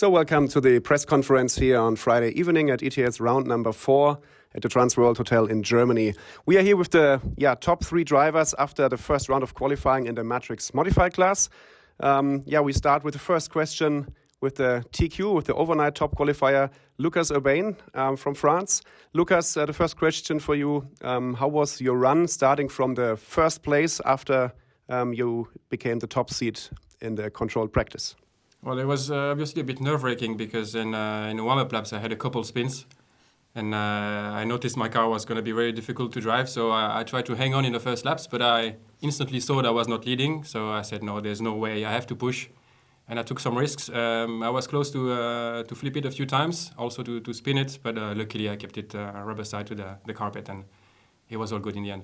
So welcome to the press conference here on Friday evening at ETS round number 4 at the Transworld Hotel in Germany. We are here with the top 3 drivers after the first round of qualifying in the Matrix Modified class. We start with the first question with the TQ, with the overnight top qualifier, Lucas Urbain from France. Lucas, the first question for you. How was your run starting from the first place after you became the top seed in the controlled practice? Well, it was obviously a bit nerve-wracking because in the warm-up laps I had a couple spins and I noticed my car was going to be very difficult to drive, so I tried to hang on in the first laps, but I instantly saw that I was not leading, so I said, no, there's no way, I have to push. And I took some risks. I was close to flip it a few times, also to spin it, but luckily I kept it rubber side to the carpet and it was all good in the end.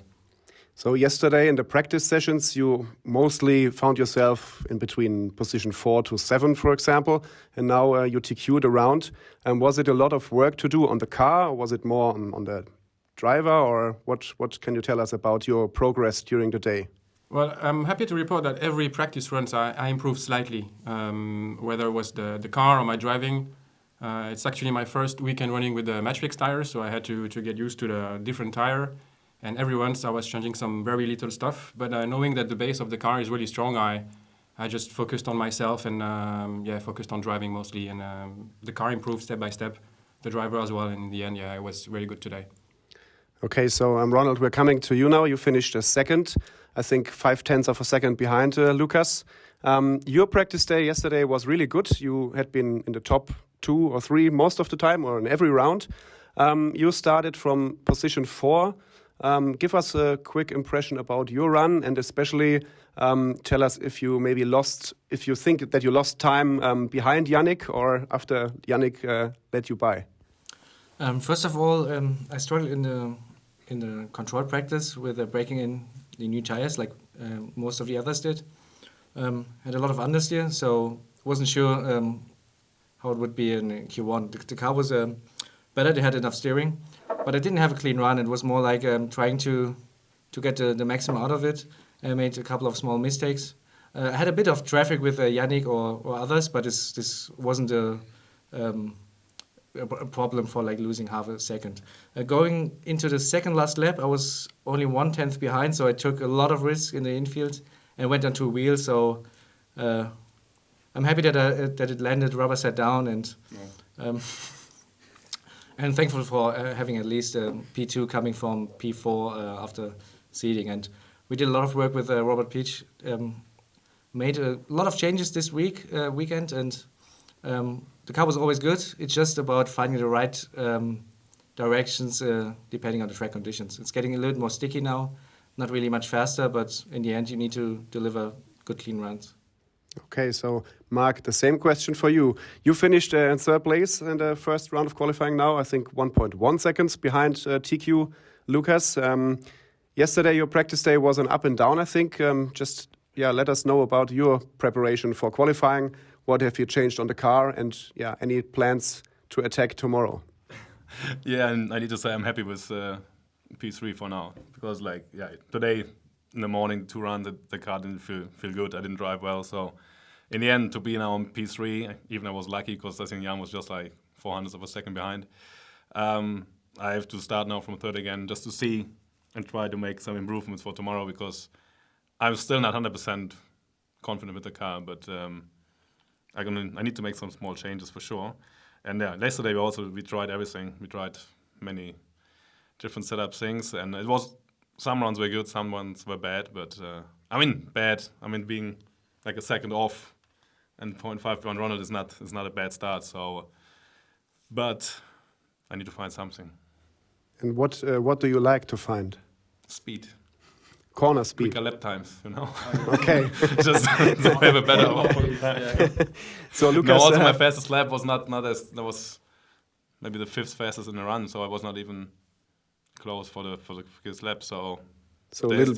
So yesterday in the practice sessions, you mostly found yourself in between position 4 to 7, for example, and now you TQ'd around. And was it a lot of work to do on the car, or was it more on the driver, or what can you tell us about your progress during the day? Well, I'm happy to report that every practice runs I improved slightly, whether it was the car or my driving. It's actually my first weekend running with the Matrix tire, so I had to get used to the different tire. And every once I was changing some very little stuff, but knowing that the base of the car is really strong, I just focused on myself and focused on driving mostly. And the car improved step by step, the driver as well. And in the end, it was very good today. Okay, so Ronald, we're coming to you now. You finished second, I think 0.5 of a second behind Lucas. Your practice day yesterday was really good. You had been in the top 2 or 3 most of the time, or in every round. You started from position 4. Give us a quick impression about your run, and especially tell us if you think that you lost time behind Yannick or after Yannick led you by. First of all, I struggled in the control practice with breaking in the new tires, like most of the others did. Had a lot of understeer, so wasn't sure how it would be in Q1. The car was better; they had enough steering. But I didn't have a clean run. It was more like trying to get the maximum out of it. I made a couple of small mistakes. I had a bit of traffic with Yannick or others, but this wasn't a problem for like losing half a second. Going into the second last lap, I was only 1/10 behind, so I took a lot of risk in the infield and went onto a wheel. So I'm happy that it landed rubber side down and. Yeah. And thankful for having at least P2 coming from P4 after seeding. And we did a lot of work with Robert Peach, made a lot of changes this weekend, and the car was always good. It's just about finding the right directions depending on the track conditions. It's getting a little more sticky now, not really much faster, but in the end you need to deliver good clean runs. Okay, so Mark, the same question for you. You finished in 3rd place in the first round of qualifying now, I think 1.1 seconds behind TQ Lucas. Yesterday your practice day was an up and down, I think. Let us know about your preparation for qualifying. What have you changed on the car, and any plans to attack tomorrow? And I need to say I'm happy with P3 for now, because today in the morning, 2 runs, the car didn't feel good. I didn't drive well, so in the end, to be now on P3, even I was lucky because I think Jan was just like 0.04 of a second behind. I have to start now from 3rd again just to see and try to make some improvements for tomorrow, because I'm still not 100% confident with the car, but I need to make some small changes for sure. And yesterday we tried everything. We tried many different setup things, and it was. Some runs were good, some ones were bad, but being like a second off and 0.5 behind Ronald is not a bad start. So, but I need to find something. And what do you like to find? Speed. Corner speed. Quicker lap times, Okay. Just to have a better output. So Lucas. Also my fastest lap was not as that was maybe the 5th fastest in the run, so I was not even close for the quickest lap, so a little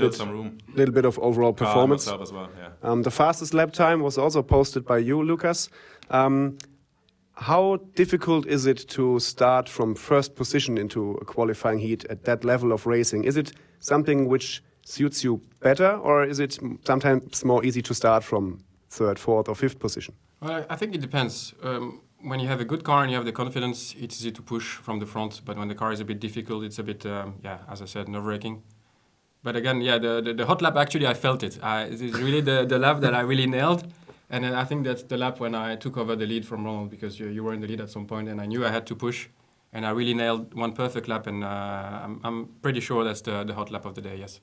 bit of overall performance. As well, yeah. The fastest lap time was also posted by you, Lucas. How difficult is it to start from first position into a qualifying heat at that level of racing? Is it something which suits you better, or is it sometimes more easy to start from 3rd, 4th or 5th position? Well, I think it depends. when you have a good car and you have the confidence, it's easy to push from the front. But when the car is a bit difficult, it's a bit, as I said, nerve-wracking. But again, the hot lap, actually, I felt it. It is really the lap that I really nailed. And then I think that's the lap when I took over the lead from Ronald, because you were in the lead at some point, and I knew I had to push. And I really nailed one perfect lap, and I'm pretty sure that's the hot lap of the day, yes.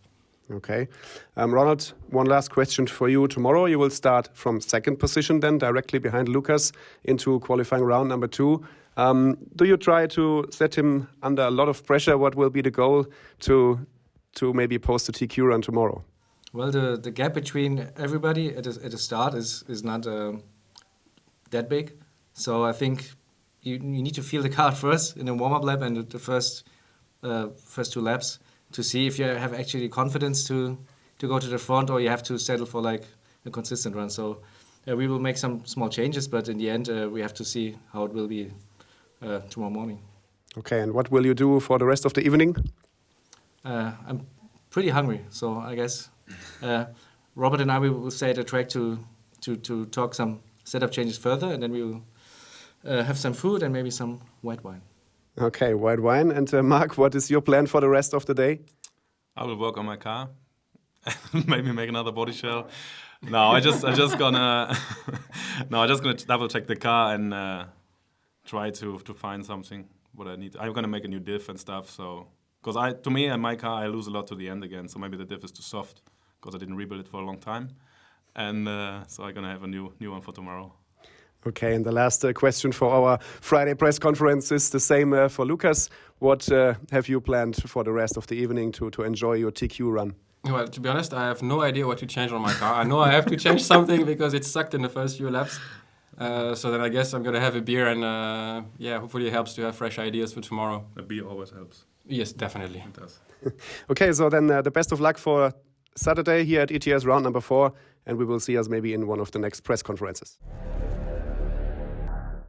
Okay. Ronald, one last question for you. Tomorrow you will start from second position then, directly behind Lucas into qualifying round number 2. Do you try to set him under a lot of pressure? What will be the goal to maybe post a TQ run tomorrow? Well, the gap between everybody at the start is not that big. So I think you need to feel the car first in a warm-up lap and the first 2 laps to see if you have actually confidence to go to the front, or you have to settle for like a consistent run. So we will make some small changes, but in the end we have to see how it will be tomorrow morning. Okay, and what will you do for the rest of the evening? I'm pretty hungry, so I guess Robert and I will stay at the track to talk some setup changes further, and then we will have some food and maybe some white wine. Okay, white wine. And Mark, what is your plan for the rest of the day? I will work on my car, maybe make another body shell. No, I just gonna double check the car and try to find something what I need. I'm gonna make a new diff and stuff. So because to me and my car, I lose a lot to the end again. So maybe the diff is too soft because I didn't rebuild it for a long time, and so I'm gonna have a new one for tomorrow. Okay, and the last question for our Friday press conference is the same for Lucas. What have you planned for the rest of the evening to enjoy your TQ run? Well, to be honest, I have no idea what to change on my car. I know I have to change something because it sucked in the first few laps. So then I guess I'm going to have a beer and hopefully it helps to have fresh ideas for tomorrow. A beer always helps. Yes, definitely. It does. Okay, so then the best of luck for Saturday here at ETS round number 4, and we will see us maybe in one of the next press conferences.